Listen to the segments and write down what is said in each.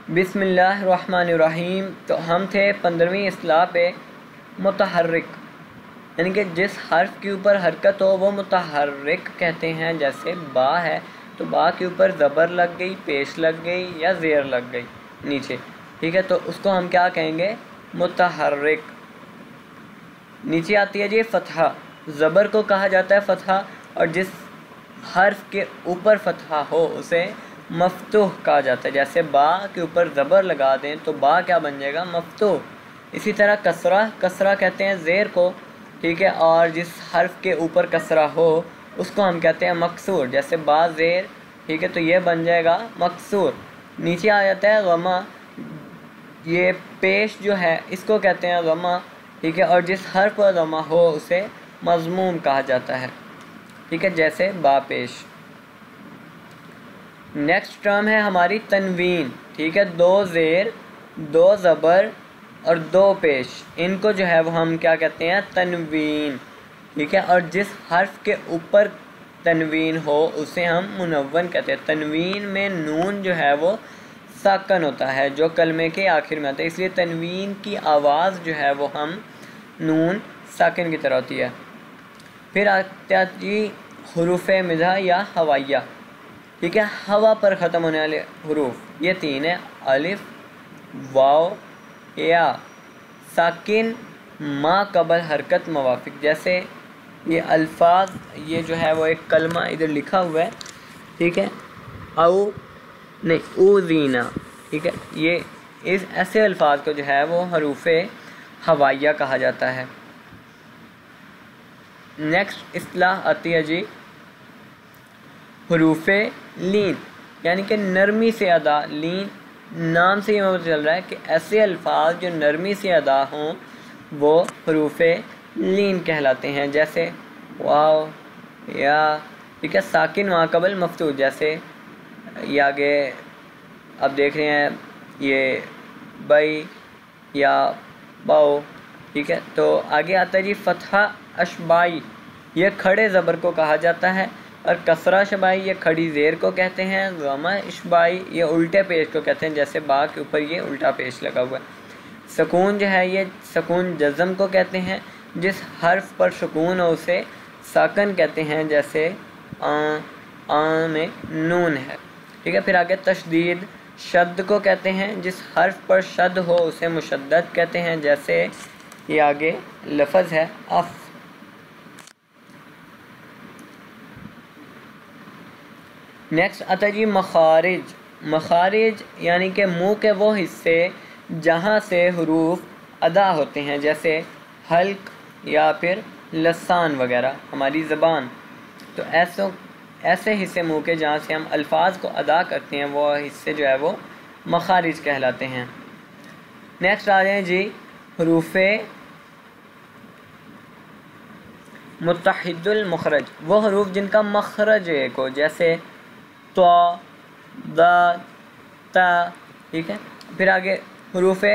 बिस्मिल्लाहिर्रहमानिर्रहीम। तो हम थे 15वीं इस्लाह पे मुतहर्रिक, यानी कि जिस हर्फ के ऊपर हरकत हो वो मुतहर्रिक कहते हैं। जैसे बा है तो बा के ऊपर ज़बर लग गई, पेश लग गई या ज़ेर लग गई नीचे, ठीक है, तो उसको हम क्या कहेंगे? मुतहर्रिक। नीचे आती है जी फ़तहा। ज़बर को कहा जाता है फ़तहा, और जिस हर्फ के ऊपर फ़तहा हो उसे मफ्तूह कहा जाता है। जैसे बा के ऊपर ज़बर लगा दें तो बा क्या बन जाएगा? मफ्तूह। इसी तरह कसरा, कसरा कहते हैं ज़ेर को, ठीक है, और जिस हर्फ के ऊपर कसरा हो उसको हम कहते हैं मकसूर। जैसे बा ज़ेर, ठीक है, तो ये बन जाएगा मकसूर। नीचे आ जाता है गमा, ये पेश जो है इसको कहते हैं गमा, ठीक है, और जिस हर्फ पर गमा हो उसे मज़मूम कहा जाता है, ठीक है, जैसे बा पेश। नेक्स्ट टर्म है हमारी तनवीन, ठीक है, दो ज़ेर, दो ज़बर और दो पेश, इनको जो है वो हम क्या कहते हैं? तनवीन, ठीक है, और जिस हर्फ के ऊपर तनवीन हो उसे हम मुनव्वन कहते हैं। तनवीन में नून जो है वो साकन होता है जो कलमे के आखिर में आता है, इसलिए तनवीन की आवाज़ जो है वो हम नून साकिन की तरह होती है। फिर आते जी हुरूफ़ मिज़ा या हवाइया, ठीक है, हवा पर ख़त्म होने वाले हुरूफ, ये तीन है, अलिफ, वाव, या। साकिन मा कबल हरकत मवाफिक, जैसे ये अल्फाज, ये जो है वो एक कलमा इधर लिखा हुआ है, ठीक है, औ नहीं ऊज़ीना, ठीक है, ये इस ऐसे अल्फाज को जो है वो हरूफ़ हवाइया कहा जाता है। नेक्स्ट इस्लाह आती है जी हुरूफ़ लीन, यानी कि नरमी से अदा। लीन नाम से ये पता चल रहा है कि ऐसे अल्फाज जो नरमी से अदा हों वो हुरूफ़ लीन कहलाते हैं। जैसे वाव, या, ठीक है, साकिन माक़बल मफ्तूह, जैसे ये आगे अब देख रहे हैं ये बई या बाओ, ठीक है, तो आगे आता है जी फ़तहा अशबाई, ये खड़े ज़बर को कहा जाता है, और कसरा शबाई ये खड़ी ज़ेर को कहते हैं। गमा इशबाई ये उल्टे पेश को कहते हैं, जैसे बा के ऊपर ये उल्टा पेश लगा हुआ है। सुकून जो है ये सुकून जज़म को कहते हैं, जिस हर्फ पर सुकून हो उसे साकन कहते हैं, जैसे आ में नून है, ठीक है। फिर आगे तशदीद शद्द को कहते हैं, जिस हर्फ पर शद्द हो उसे मुशद्दद कहते हैं, जैसे ये आगे लफ्ज़ है अफ। नेक्स्ट आता है जी मखारिज। मखारिज यानी कि मुंह के वो हिस्से जहाँ से हुरूफ अदा होते हैं, जैसे हल्क या फिर लसान वगैरह, हमारी ज़बान। तो ऐसे हिस्से मुंह के जहाँ से हम अल्फाज को अदा करते हैं वो हिस्से जो है वो मखारिज कहलाते हैं। नेक्स्ट आ जाए जी हुरूफ़ मुत्तहिदुल मखरज, वो हरूफ जिनका मखरज एक हो, जैसे तो, दा, ता, ठीक है। फिर आगे हुरूफ़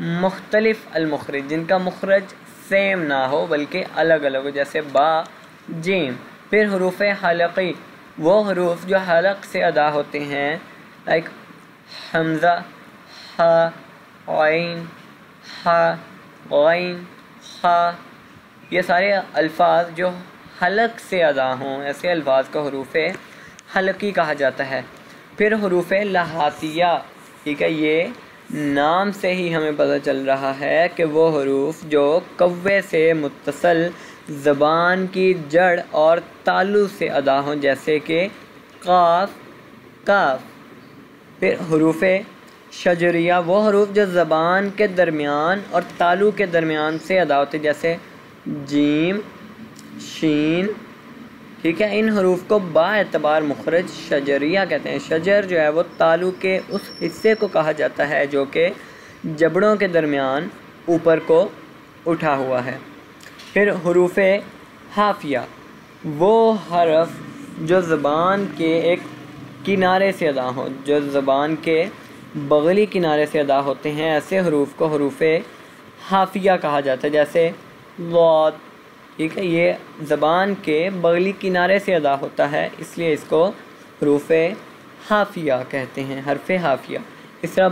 मुख्तलिफ अल मुखरज, जिनका मुखरज सेम ना हो बल्कि अलग अलग हो, जैसे बा, जीम। फिर हुरूफ़ हलक़ी, वो हरूफ जो हलक़ से अदा होते हैं, लाइक हमज़ा, हा, आइन, हा, गैन, हा, ये सारे अल्फाज जो हलक़ से अदा हों, ऐसे अल्फाज को हुरूफ़ हलक़ी कहा जाता है। फिर हुरूफ़ लहातिया, ठीक है, ये नाम से ही हमें पता चल रहा है कि वो हरूफ जो कव्वे से मुत्तसल ज़बान की जड़ और तालु से अदा हों, जैसे कि काफ, काफ। फिर हुरूफ़ शजरिया, वो हरूफ जो ज़बान के दरमियान और तालु के दरमियान से अदा होते, जैसे जीम, शीन, ठीक है। इन हरूफ को बाएतबार मुखरज शजरिया कहते हैं। शजर जो है वो तालु के उस हिस्से को कहा जाता है जो कि जबड़ों के दरमियान ऊपर को उठा हुआ है। फिर हुरूफ़ हाफिया, वो हरफ जो ज़बान के एक किनारे से अदा हो, जो ज़बान के बगली किनारे से अदा होते हैं, ऐसे हरूफ को हुरूफ़ हाफिया कहा जाता है, जैसे लौद, ठीक है, ये ज़बान के बगली किनारे से अदा होता है, इसलिए इसको हुरूफ़ हाफिया कहते हैं, हरफ़ हाफिया। इस तरह